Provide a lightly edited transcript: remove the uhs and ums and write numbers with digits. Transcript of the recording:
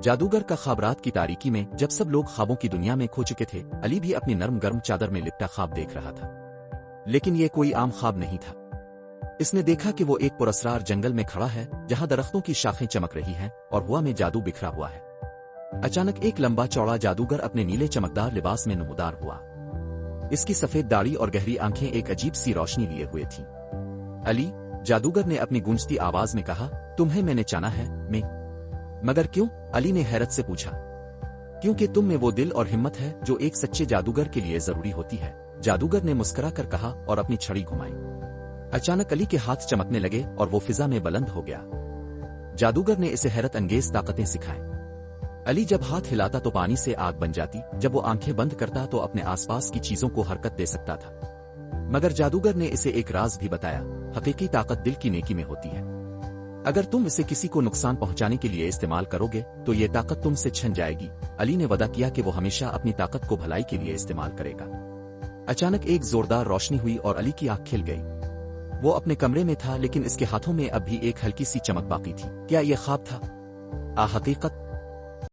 जादूगर का ख्वाब रात की तारीकी में जब सब लोग ख्वाबों की दुनिया में खो चुके थे, अली भी अपनी नरम गर्म चादर में लिपटा ख्वाब देख रहा था। लेकिन ये कोई आम ख्वाब नहीं था। इसने देखा कि वो एक पुरस्रार जंगल में खड़ा है जहां दरख्तों की शाखें चमक रही हैं और हवा में जादू बिखरा हुआ है। अचानक एक लंबा चौड़ा जादूगर अपने नीले चमकदार लिबास में नमूदार हुआ। इसकी सफेद दाढ़ी और गहरी आंखें एक अजीब सी रोशनी लिए हुए थीं। अली, जादूगर ने अपनी गूंजती आवाज में कहा, तुम्हें मैंने जाना है। मैं? मगर क्यों? अली ने हैरत से पूछा। क्योंकि तुम में वो दिल और हिम्मत है जो एक सच्चे जादूगर के लिए जरूरी होती है, जादूगर ने मुस्कुरा कर कहा और अपनी छड़ी घुमाई। अचानक अली के हाथ चमकने लगे और वो फिजा में बुलंद हो गया। जादूगर ने इसे हैरत अंगेज ताकतें सिखाई। अली जब हाथ हिलाता तो पानी से आग बन जाती, जब वो आंखें बंद करता तो अपने आसपास की चीजों को हरकत दे सकता था। मगर जादूगर ने इसे एक राज भी बताया, हकीकी ताकत दिल की नेकी में होती है। अगर तुम इसे किसी को नुकसान पहुंचाने के लिए इस्तेमाल करोगे तो ये ताकत तुमसे छिन जाएगी। अली ने वादा किया कि वो हमेशा अपनी ताकत को भलाई के लिए इस्तेमाल करेगा। अचानक एक जोरदार रोशनी हुई और अली की आंख खिल गई। वो अपने कमरे में था, लेकिन इसके हाथों में अब भी एक हल्की सी चमक बाकी थी। क्या ये ख्वाब था? हकीकत?